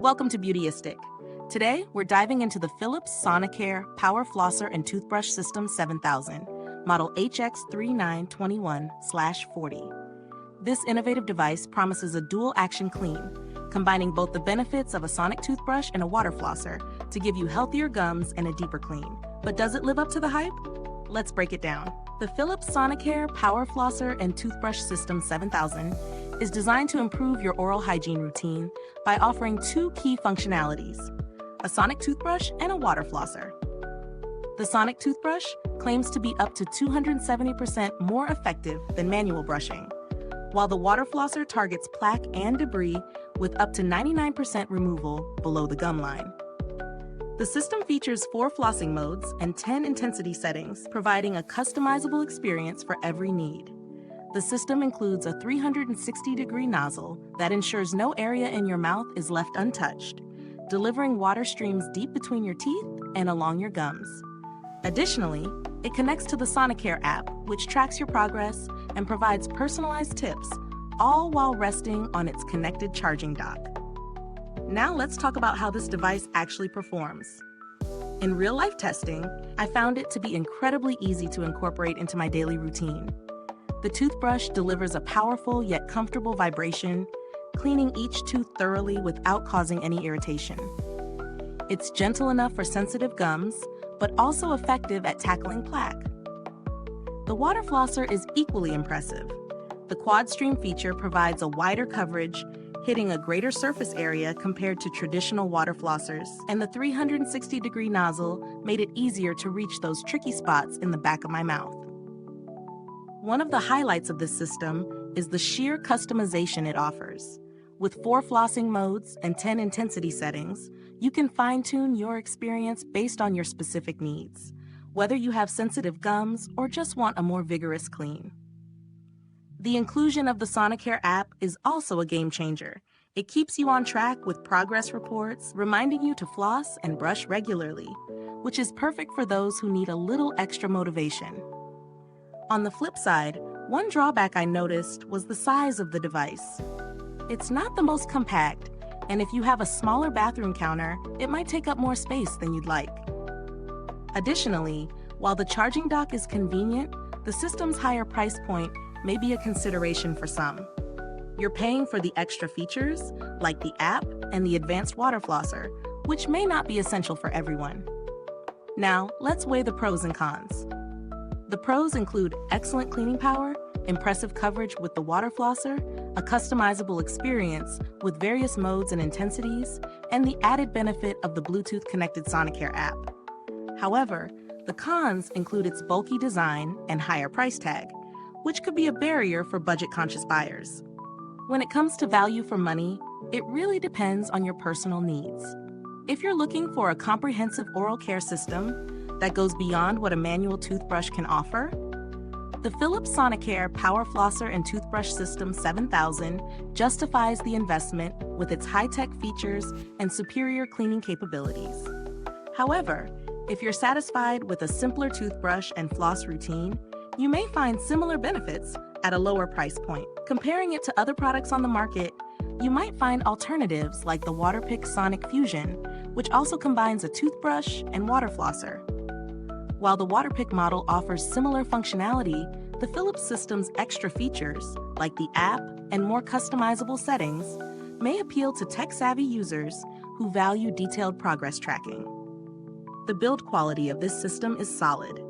Welcome to Beautyistic. Today, we're diving into the Philips Sonicare Power Flosser and Toothbrush System 7000, model HX3921/40. This innovative device promises a dual-action clean, combining both the benefits of a sonic toothbrush and a water flosser to give you healthier gums and a deeper clean. But does it live up to the hype? Let's break it down. The Philips Sonicare Power Flosser and Toothbrush System 7000 is designed to improve your oral hygiene routine by offering two key functionalities: a sonic toothbrush and a water flosser. The sonic toothbrush claims to be up to 270% more effective than manual brushing, while the water flosser targets plaque and debris with up to 99% removal below the gum line. The system features 4 flossing modes and 10 intensity settings, providing a customizable experience for every need. The system includes a 360-degree nozzle that ensures no area in your mouth is left untouched, delivering water streams deep between your teeth and along your gums. Additionally, it connects to the Sonicare app, which tracks your progress and provides personalized tips, all while resting on its connected charging dock. Now let's talk about how this device actually performs. In real-life testing, I found it to be incredibly easy to incorporate into my daily routine. The toothbrush delivers a powerful yet comfortable vibration, cleaning each tooth thoroughly without causing any irritation. It's gentle enough for sensitive gums, but also effective at tackling plaque. The water flosser is equally impressive. The quad stream feature provides a wider coverage, hitting a greater surface area compared to traditional water flossers, and the 360-degree nozzle made it easier to reach those tricky spots in the back of my mouth. One of the highlights of this system is the sheer customization it offers. With 4 flossing modes and 10 intensity settings, you can fine-tune your experience based on your specific needs, whether you have sensitive gums or just want a more vigorous clean. The inclusion of the Sonicare app is also a game changer. It keeps you on track with progress reports, reminding you to floss and brush regularly, which is perfect for those who need a little extra motivation. On the flip side, one drawback I noticed was the size of the device. It's not the most compact, and if you have a smaller bathroom counter, it might take up more space than you'd like. Additionally, while the charging dock is convenient, the system's higher price point may be a consideration for some. You're paying for the extra features, like the app and the advanced water flosser, which may not be essential for everyone. Now, let's weigh the pros and cons. The pros include excellent cleaning power, impressive coverage with the water flosser, a customizable experience with various modes and intensities, and the added benefit of the Bluetooth-connected Sonicare app. However, the cons include its bulky design and higher price tag, which could be a barrier for budget-conscious buyers. When it comes to value for money, it really depends on your personal needs. If you're looking for a comprehensive oral care system that goes beyond what a manual toothbrush can offer, the Philips Sonicare Power Flosser and Toothbrush System 7000 justifies the investment with its high-tech features and superior cleaning capabilities. However, if you're satisfied with a simpler toothbrush and floss routine, you may find similar benefits at a lower price point. Comparing it to other products on the market, you might find alternatives like the Waterpik Sonic Fusion, which also combines a toothbrush and water flosser. While the Waterpik model offers similar functionality, the Philips system's extra features, like the app and more customizable settings, may appeal to tech-savvy users who value detailed progress tracking. The build quality of this system is solid.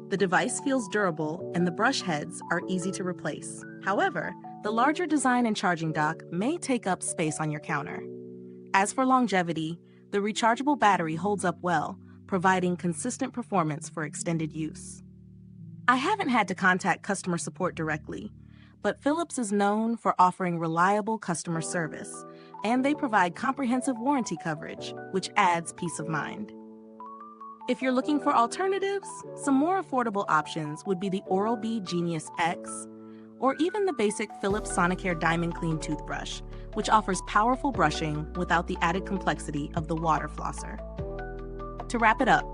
The device feels durable, and the brush heads are easy to replace. However, the larger design and charging dock may take up space on your counter. As for longevity, the rechargeable battery holds up well, providing consistent performance for extended use. I haven't had to contact customer support directly, but Philips is known for offering reliable customer service, and they provide comprehensive warranty coverage, which adds peace of mind. If you're looking for alternatives, some more affordable options would be the Oral-B Genius X, or even the basic Philips Sonicare Diamond Clean toothbrush, which offers powerful brushing without the added complexity of the water flosser. To wrap it up,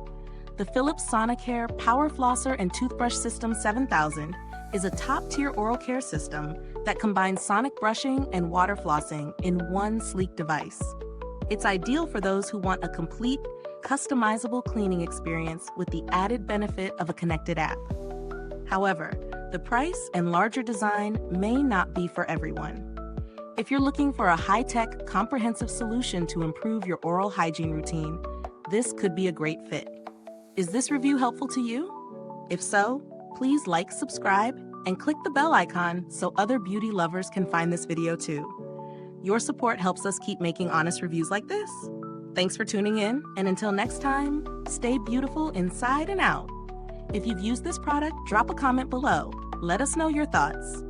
the Philips Sonicare Power Flosser and Toothbrush System 7000 is a top-tier oral care system that combines sonic brushing and water flossing in one sleek device. It's ideal for those who want a complete, customizable cleaning experience with the added benefit of a connected app. However, the price and larger design may not be for everyone. If you're looking for a high-tech, comprehensive solution to improve your oral hygiene routine, this could be a great fit. Is this review helpful to you? If so, please like, subscribe, and click the bell icon so other beauty lovers can find this video too. Your support helps us keep making honest reviews like this. Thanks for tuning in, and until next time, stay beautiful inside and out. If you've used this product, drop a comment below. Let us know your thoughts.